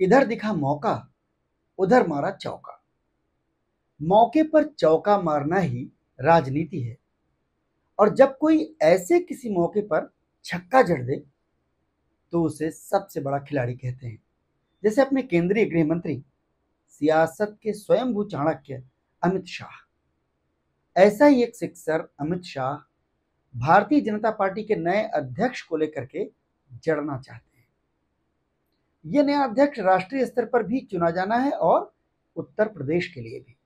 इधर दिखा मौका, उधर मारा चौका। मौके पर चौका मारना ही राजनीति है। और जब कोई ऐसे किसी मौके पर छक्का जड़ दे तो उसे सबसे बड़ा खिलाड़ी कहते हैं। जैसे अपने केंद्रीय गृह मंत्री, सियासत के स्वयंभू चाणक्य अमित शाह। ऐसा ही एक सिक्सर अमित शाह भारतीय जनता पार्टी के नए अध्यक्ष को लेकर के जड़ना चाहते हैं। ये नया अध्यक्ष राष्ट्रीय स्तर पर भी चुना जाना है और उत्तर प्रदेश के लिए भी।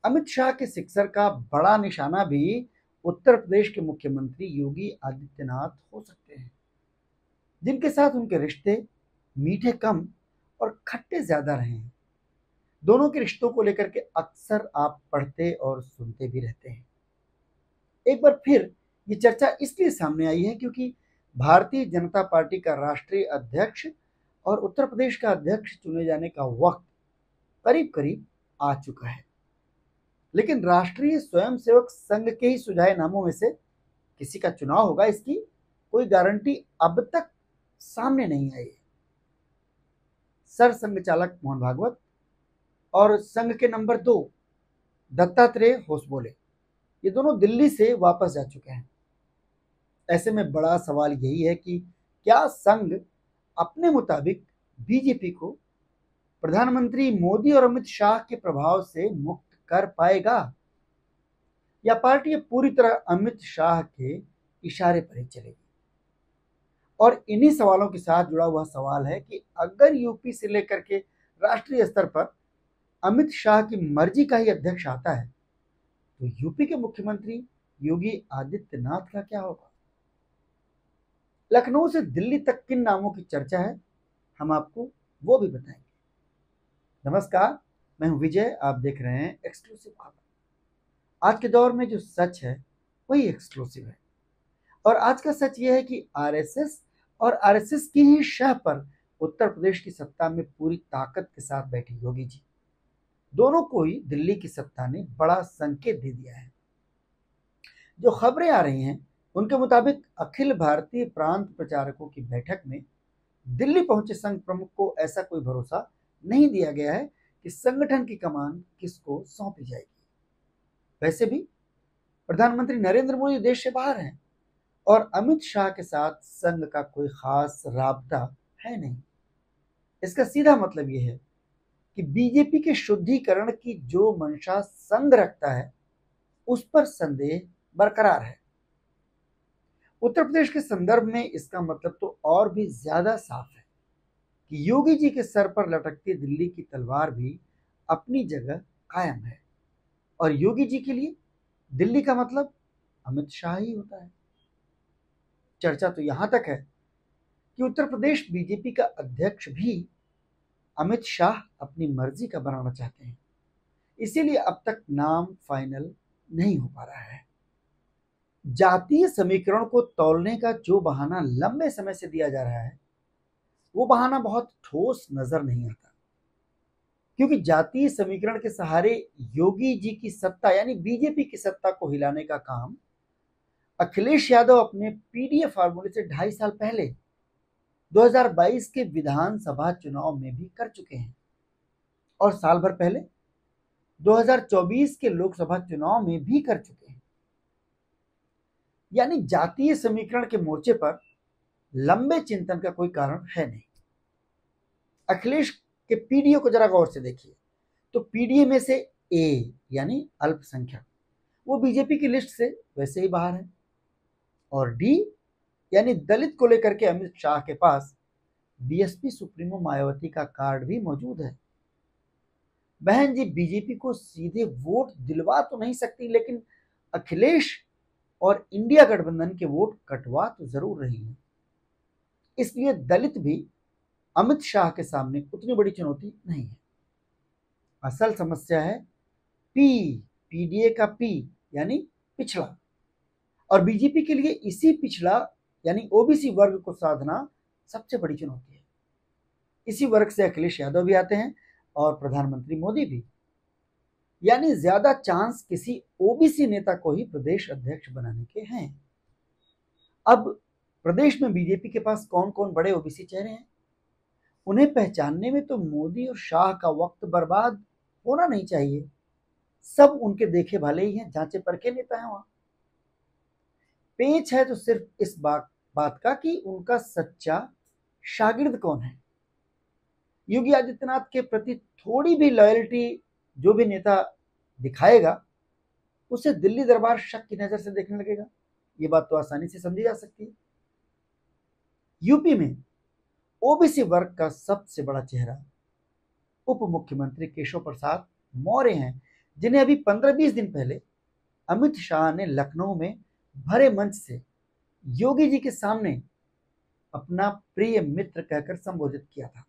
अमित शाह के सिक्सर का बड़ा निशाना भी उत्तर प्रदेश के मुख्यमंत्री योगी आदित्यनाथ हो सकते हैं, जिनके साथ उनके रिश्ते मीठे कम और खट्टे ज्यादा रहे हैं। दोनों के रिश्तों को लेकर के अक्सर आप पढ़ते और सुनते भी रहते हैं। एक बार फिर ये चर्चा इसलिए सामने आई है क्योंकि भारतीय जनता पार्टी का राष्ट्रीय अध्यक्ष और उत्तर प्रदेश का अध्यक्ष चुने जाने का वक्त करीब करीब आ चुका है। लेकिन राष्ट्रीय स्वयंसेवक संघ के ही सुझाए नामों में से किसी का चुनाव होगा, इसकी कोई गारंटी अब तक सामने नहीं आई है। सरसंघ चालक मोहन भागवत और संघ के नंबर 2 दत्तात्रेय होसबोले, ये दोनों दिल्ली से वापस जा चुके हैं। ऐसे में बड़ा सवाल यही है कि क्या संघ अपने मुताबिक बीजेपी को प्रधानमंत्री मोदी और अमित शाह के प्रभाव से मुक्त कर पाएगा, या पार्टी पूरी तरह अमित शाह के इशारे पर ही चलेगी। और इन्हीं सवालों के साथ जुड़ा हुआ सवाल है कि अगर यूपी से लेकर के राष्ट्रीय स्तर पर अमित शाह की मर्जी का ही अध्यक्ष आता है तो यूपी के मुख्यमंत्री योगी आदित्यनाथ का क्या होगा। लखनऊ से दिल्ली तक किन नामों की चर्चा है, हम आपको वो भी बताएंगे। नमस्कार, मैं हूं विजय, आप देख रहे हैं एक्सक्लूसिव खबर। आज के दौर में जो सच है वही एक्सक्लूसिव है। और आज का सच यह है कि आरएसएस और आरएसएस की ही शह पर उत्तर प्रदेश की सत्ता में पूरी ताकत के साथ बैठी योगी जी, दोनों को ही दिल्ली की सत्ता ने बड़ा संकेत दे दिया है। जो खबरें आ रही हैं उनके मुताबिक अखिल भारतीय प्रांत प्रचारकों की बैठक में दिल्ली पहुंचे संघ प्रमुख को ऐसा कोई भरोसा नहीं दिया गया है कि संगठन की कमान किसको सौंपी जाएगी। वैसे भी प्रधानमंत्री नरेंद्र मोदी देश से बाहर हैं और अमित शाह के साथ संघ का कोई खास राबता है नहीं। इसका सीधा मतलब यह है कि बीजेपी के शुद्धिकरण की जो मंशा संघ रखता है उस पर संदेह बरकरार है। उत्तर प्रदेश के संदर्भ में इसका मतलब तो और भी ज्यादा साफ है कि योगी जी के सर पर लटकती दिल्ली की तलवार भी अपनी जगह कायम है और योगी जी के लिए दिल्ली का मतलब अमित शाह ही होता है। चर्चा तो यहां तक है कि उत्तर प्रदेश बीजेपी का अध्यक्ष भी अमित शाह अपनी मर्जी का बनाना चाहते हैं, इसीलिए अब तक नाम फाइनल नहीं हो पा रहा है। जातीय समीकरण को तौलने का जो बहाना लंबे समय से दिया जा रहा है वो बहाना बहुत ठोस नजर नहीं आता, क्योंकि जातीय समीकरण के सहारे योगी जी की सत्ता यानी बीजेपी की सत्ता को हिलाने का काम अखिलेश यादव अपने पीडीए फार्मूले से 2.5 साल पहले 2022 के विधानसभा चुनाव में भी कर चुके हैं और साल भर पहले 2024 के लोकसभा चुनाव में भी कर चुके हैं। यानी जातीय समीकरण के मोर्चे पर लंबे चिंतन का कोई कारण है नहीं। अखिलेश के पीडीए को जरा गौर से देखिए तो पीडीए में से ए यानी अल्पसंख्यक वो बीजेपी की लिस्ट से वैसे ही बाहर है और डी यानी दलित को लेकर के अमित शाह के पास बीएसपी सुप्रीमो मायावती का कार्ड भी मौजूद है। बहन जी बीजेपी को सीधे वोट दिलवा तो नहीं सकती, लेकिन अखिलेश और इंडिया गठबंधन के वोट कटवा तो जरूर रही है। इसलिए दलित भी अमित शाह के सामने उतनी बड़ी चुनौती नहीं है। असल समस्या है पीडीए का पी यानी पिछड़ा, और बीजेपी के लिए इसी पिछड़ा यानी ओबीसी वर्ग को साधना सबसे बड़ी चुनौती है। इसी वर्ग से अखिलेश यादव भी आते हैं और प्रधानमंत्री मोदी भी, यानी ज्यादा चांस किसी ओबीसी नेता को ही प्रदेश अध्यक्ष बनाने के हैं। अब प्रदेश में बीजेपी के पास कौन कौन बड़े ओबीसी चेहरे हैं उन्हें पहचानने में तो मोदी और शाह का वक्त बर्बाद होना नहीं चाहिए। सब उनके देखे भले ही हैं, जांचे परखे नेता हैं वहां। पेच है तो सिर्फ इस बात का कि उनका सच्चा शागिर्द कौन है। योगी आदित्यनाथ के प्रति थोड़ी भी लॉयल्टी जो भी नेता दिखाएगा, उसे दिल्ली दरबार शक की नजर से देखने लगेगा। ये बात तो आसानी से समझी जा सकती है। यूपी में ओबीसी वर्ग का सबसे बड़ा चेहरा उप मुख्यमंत्री केशव प्रसाद मौर्य हैं, जिन्हें अभी 15-20 दिन पहले अमित शाह ने लखनऊ में भरे मंच से योगी जी के सामने अपना प्रिय मित्र कहकर संबोधित किया था।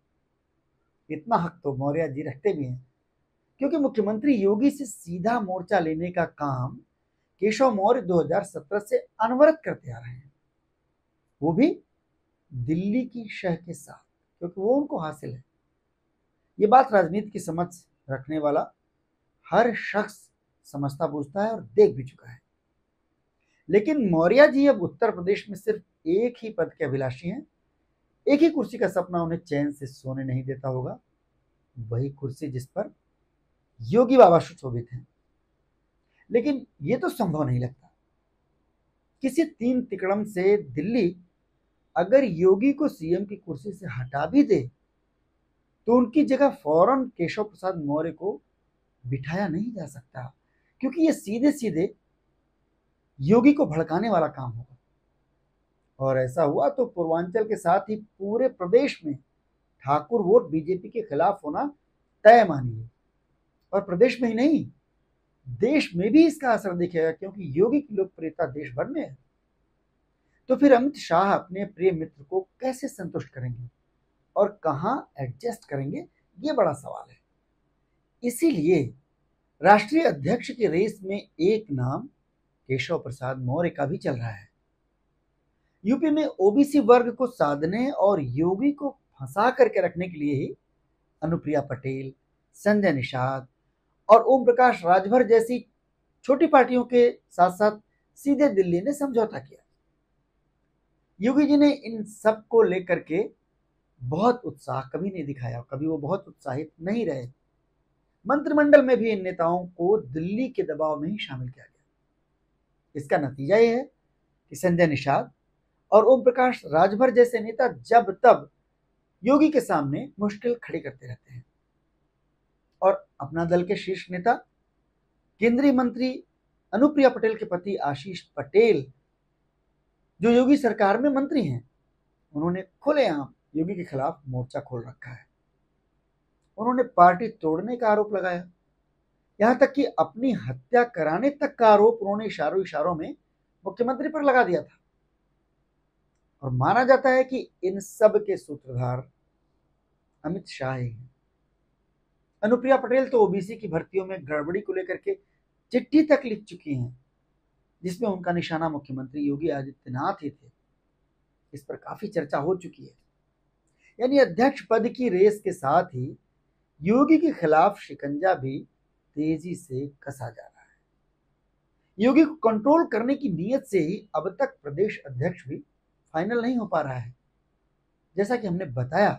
इतना हक तो मौर्य जी रखते भी हैं, क्योंकि मुख्यमंत्री योगी से सीधा मोर्चा लेने का काम केशव मौर्य 2017 से अनवरत करते आ रहे हैं, वो भी दिल्ली की शह के साथ, क्योंकि वो उनको हासिल है। ये बात राजनीति की समझ रखने वाला हर शख्स समझता बूझता है और देख भी चुका है। लेकिन मौर्य जी अब उत्तर प्रदेश में सिर्फ एक ही पद के अभिलाषी हैं। एक ही कुर्सी का सपना उन्हें चैन से सोने नहीं देता होगा, वही कुर्सी जिस पर योगी बाबा सुशोभित हैं। लेकिन ये तो संभव नहीं लगता। किसी तीन तिकड़म से दिल्ली अगर योगी को सीएम की कुर्सी से हटा भी दे तो उनकी जगह फौरन केशव प्रसाद मौर्य को बिठाया नहीं जा सकता, क्योंकि ये सीधे सीधे योगी को भड़काने वाला काम होगा। और ऐसा हुआ तो पूर्वांचल के साथ ही पूरे प्रदेश में ठाकुर वोट बीजेपी के खिलाफ होना तय मानिए। और प्रदेश में ही नहीं, देश में भी इसका असर दिखेगा, क्योंकि योगी की लोकप्रियता देश भर में है। तो फिर अमित शाह अपने प्रिय मित्र को कैसे संतुष्ट करेंगे और कहां एडजस्ट करेंगे, ये बड़ा सवाल है। इसीलिए राष्ट्रीय अध्यक्ष की रेस में एक नाम केशव प्रसाद मौर्य का भी चल रहा है। यूपी में ओबीसी वर्ग को साधने और योगी को फंसा करके रखने के लिए ही अनुप्रिया पटेल, संजय निषाद और ओम प्रकाश राजभर जैसी छोटी पार्टियों के साथ साथ सीधे दिल्ली ने समझौता किया। योगी जी ने इन सब को लेकर के बहुत उत्साह कभी नहीं दिखाया, कभी वो बहुत उत्साहित नहीं रहे। मंत्रिमंडल में भी इन नेताओं को दिल्ली के दबाव में ही शामिल किया गया। इसका नतीजा यह है कि संजय निषाद और ओम प्रकाश राजभर जैसे नेता जब तब योगी के सामने मुश्किल खड़ी करते रहते हैं। और अपना दल के शीर्ष नेता केंद्रीय मंत्री अनुप्रिया पटेल के पति आशीष पटेल, जो योगी सरकार में मंत्री हैं, उन्होंने खुलेआम योगी के खिलाफ मोर्चा खोल रखा है। उन्होंने पार्टी तोड़ने का आरोप लगाया, यहां तक कि अपनी हत्या कराने तक का आरोप उन्होंने इशारों इशारों में मुख्यमंत्री पर लगा दिया था। और माना जाता है कि इन सब के सूत्रधार अमित शाह ही हैं। अनुप्रिया पटेल तो ओबीसी की भर्तियों में गड़बड़ी को लेकर के चिट्ठी तक लिख चुकी हैं, जिसमें उनका निशाना मुख्यमंत्री योगी आदित्यनाथ ही थे। इस पर काफी चर्चा हो चुकी है। यानी अध्यक्ष पद की रेस के साथ ही योगी के खिलाफ शिकंजा भी तेजी से कसा जा रहा है। योगी को कंट्रोल करने की नीयत से ही अब तक प्रदेश अध्यक्ष भी फाइनल नहीं हो पा रहा है। जैसा कि हमने बताया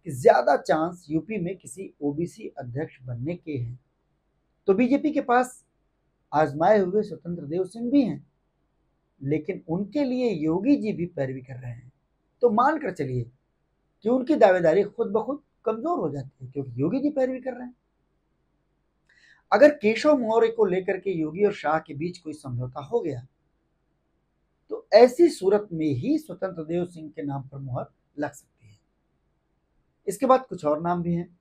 कि ज्यादा चांस यूपी में किसी ओबीसी अध्यक्ष बनने के हैं, तो बीजेपी के पास आजमाए हुए स्वतंत्र देव सिंह भी हैं, लेकिन उनके लिए योगी जी भी पैरवी कर रहे हैं। तो मानकर चलिए कि उनकी दावेदारी खुद ब खुद कमजोर हो जाती है, क्योंकि योगी जी पैरवी कर रहे हैं। अगर केशव मौर्य को लेकर के योगी और शाह के बीच कोई समझौता हो गया, तो ऐसी सूरत में ही स्वतंत्र देव सिंह के नाम पर मुहर लग सकती है। इसके बाद कुछ और नाम भी हैं,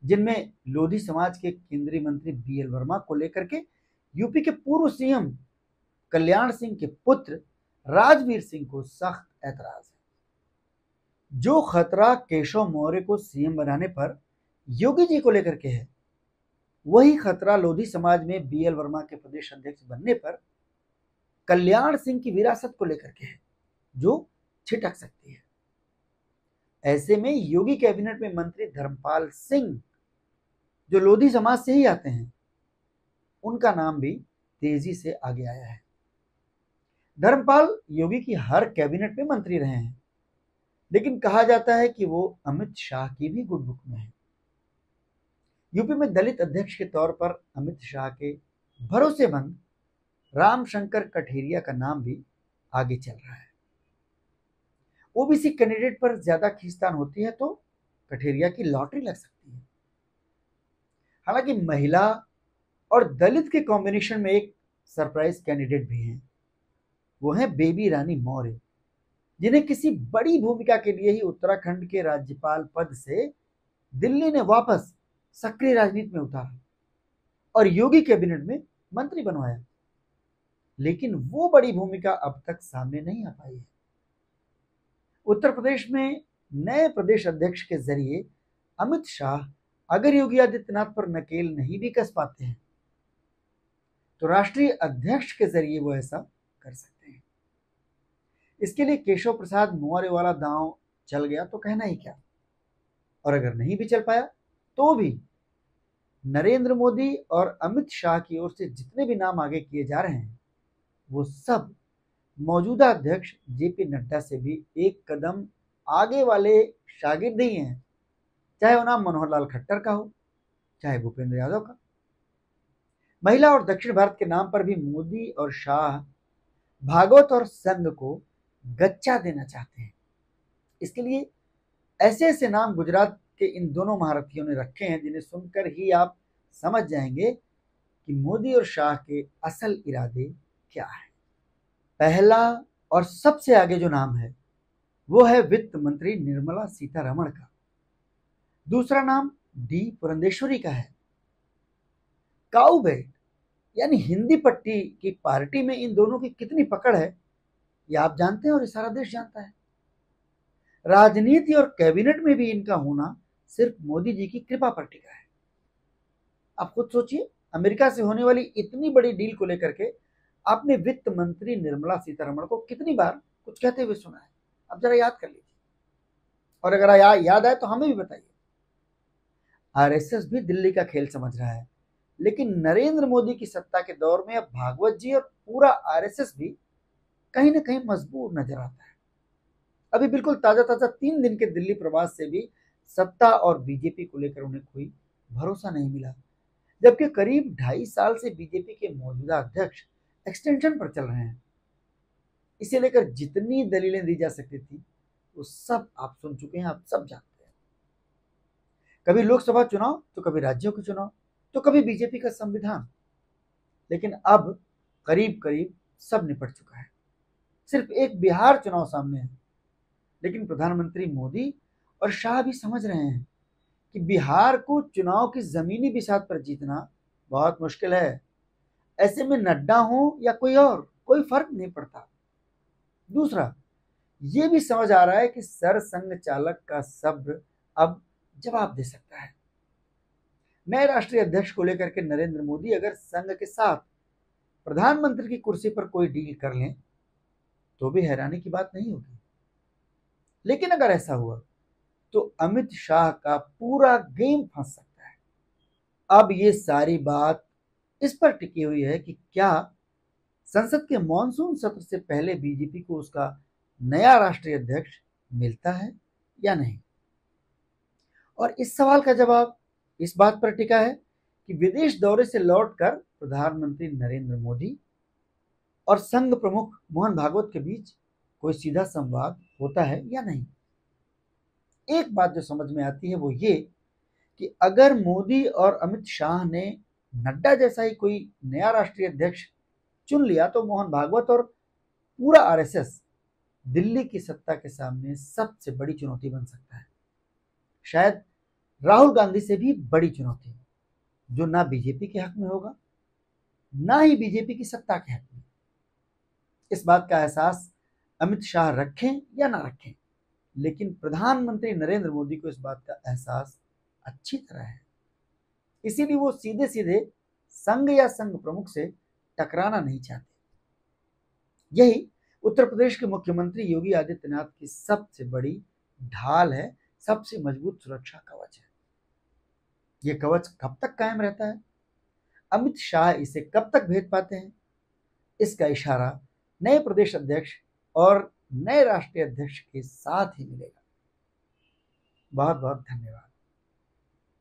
जिनमें लोधी समाज के केंद्रीय मंत्री बीएल वर्मा को लेकर के यूपी के पूर्व सीएम कल्याण सिंह के पुत्र राजवीर सिंह को सख्त ऐतराज है। जो खतरा केशव मौर्य को सीएम बनाने पर योगी जी को लेकर के है, वही खतरा लोधी समाज में बीएल वर्मा के प्रदेश अध्यक्ष बनने पर कल्याण सिंह की विरासत को लेकर के है, जो छिटक सकती है। ऐसे में योगी कैबिनेट में मंत्री धर्मपाल सिंह, जो लोधी समाज से ही आते हैं, उनका नाम भी तेजी से आगे आया है। धर्मपाल योगी की हर कैबिनेट में मंत्री रहे हैं, लेकिन कहा जाता है कि वो अमित शाह की भी गुड बुक में है। यूपी में दलित अध्यक्ष के तौर पर अमित शाह के भरोसेमंद रामशंकर कठेरिया का नाम भी आगे चल रहा है। ओबीसी कैंडिडेट पर ज्यादा खींचतान होती है तो कठेरिया की लॉटरी लग सकती है। हालांकि महिला और दलित के कॉम्बिनेशन में एक सरप्राइज कैंडिडेट भी हैं। वो है बेबी रानी मौर्य, जिन्हें किसी बड़ी भूमिका के लिए ही उत्तराखंड के राज्यपाल पद से दिल्ली ने वापस सक्रिय राजनीति में उतारा और योगी कैबिनेट में मंत्री बनवाया। लेकिन वो बड़ी भूमिका अब तक सामने नहीं आ पाई है। उत्तर प्रदेश में नए प्रदेश अध्यक्ष के जरिए अमित शाह अगर योगी आदित्यनाथ पर नकेल नहीं भी कस पाते हैं तो राष्ट्रीय अध्यक्ष के जरिए वो ऐसा कर सकते हैं। इसके लिए केशव प्रसाद मौर्य वाला दांव चल गया तो कहना ही क्या, और अगर नहीं भी चल पाया तो भी नरेंद्र मोदी और अमित शाह की ओर से जितने भी नाम आगे किए जा रहे हैं वो सब मौजूदा अध्यक्ष जेपी नड्डा से भी एक कदम आगे वाले शागिर्द ही हैं, चाहे वो नाम मनोहर लाल खट्टर का हो, चाहे भूपेंद्र यादव का। महिला और दक्षिण भारत के नाम पर भी मोदी और शाह भागवत और संघ को गच्चा देना चाहते हैं। इसके लिए ऐसे ऐसे नाम गुजरात के इन दोनों महारथियों ने रखे हैं जिन्हें सुनकर ही आप समझ जाएंगे कि मोदी और शाह के असल इरादे क्या है। पहला और सबसे आगे जो नाम है वो है वित्त मंत्री निर्मला सीतारमण का। दूसरा नाम डी पुरंदेश्वरी का है। काऊ बेल्ट यानी हिंदी पट्टी की पार्टी में इन दोनों की कितनी पकड़ है ये आप जानते हैं और सारा देश जानता है। राजनीति और कैबिनेट में भी इनका होना सिर्फ मोदी जी की कृपा पर टिका है। आप खुद सोचिए, अमेरिका से होने वाली इतनी बड़ी डील को लेकर के आपने वित्त मंत्री निर्मला सीतारमण को कितनी बार कुछ कहते हुए सुना है? अब जरा याद कर लीजिए, और अगर याद आए तो हमें भी बताइए। आरएसएस भी दिल्ली का खेल समझ रहा है, लेकिन नरेंद्र मोदी की सत्ता के दौर में अब भागवत जी और पूरा आरएसएस भी कहीं ना कहीं मजबूर नजर आता है। अभी बिल्कुल ताजा ताजा 3 दिन के दिल्ली प्रवास से भी सत्ता और बीजेपी को लेकर उन्हें कोई भरोसा नहीं मिला, जबकि करीब 2.5 साल से बीजेपी के मौजूदा अध्यक्ष एक्सटेंशन पर चल रहे हैं। इसे लेकर जितनी दलीलें दी जा सकती थी वो सब आप सुन चुके हैं, आप सब जानते हैं। कभी लोकसभा चुनाव तो कभी राज्यों के चुनाव तो कभी बीजेपी का संविधान, लेकिन अब करीब करीब सब निपट चुका है। सिर्फ एक बिहार चुनाव सामने है, लेकिन प्रधानमंत्री मोदी और शाह भी समझ रहे हैं कि बिहार को चुनाव की जमीनी बिसात पर जीतना बहुत मुश्किल है। ऐसे में नड्डा हो या कोई और, कोई फर्क नहीं पड़ता। दूसरा, ये भी समझ आ रहा है कि सरसंघ चालक का सब्र अब जवाब दे सकता है। नए राष्ट्रीय अध्यक्ष को लेकर के नरेंद्र मोदी अगर संघ के साथ प्रधानमंत्री की कुर्सी पर कोई डील कर लें तो भी हैरानी की बात नहीं होगी, लेकिन अगर ऐसा हुआ तो अमित शाह का पूरा गेम फंस सकता है। अब ये सारी बात इस पर टिकी हुई है कि क्या संसद के मॉनसून सत्र से पहले बीजेपी को उसका नया राष्ट्रीय अध्यक्ष मिलता है या नहीं। और इस सवाल का जवाब इस बात पर टिका है कि विदेश दौरे से लौटकर प्रधानमंत्री नरेंद्र मोदी और संघ प्रमुख मोहन भागवत के बीच कोई सीधा संवाद होता है या नहीं। एक बात जो समझ में आती है वो ये कि अगर मोदी और अमित शाह ने नड्डा जैसा ही कोई नया राष्ट्रीय अध्यक्ष चुन लिया तो मोहन भागवत और पूरा आरएसएस दिल्ली की सत्ता के सामने सबसे बड़ी चुनौती बन सकता है। शायद राहुल गांधी से भी बड़ी चुनौती, जो ना बीजेपी के हक में होगा ना ही बीजेपी की सत्ता के हक में। इस बात का एहसास अमित शाह रखें या ना रखें, लेकिन प्रधानमंत्री नरेंद्र मोदी को इस बात का एहसास अच्छी तरह है। इसीलिए वो सीधे सीधे संघ या संघ प्रमुख से टकराना नहीं चाहते। यही उत्तर प्रदेश के मुख्यमंत्री योगी आदित्यनाथ की सबसे बड़ी ढाल है, सबसे मजबूत सुरक्षा कवच है। ये कवच कब तक कायम रहता है, अमित शाह इसे कब तक भेद पाते हैं, इसका इशारा नए प्रदेश अध्यक्ष और नए राष्ट्रीय अध्यक्ष के साथ ही मिलेगा। बहुत बहुत धन्यवाद।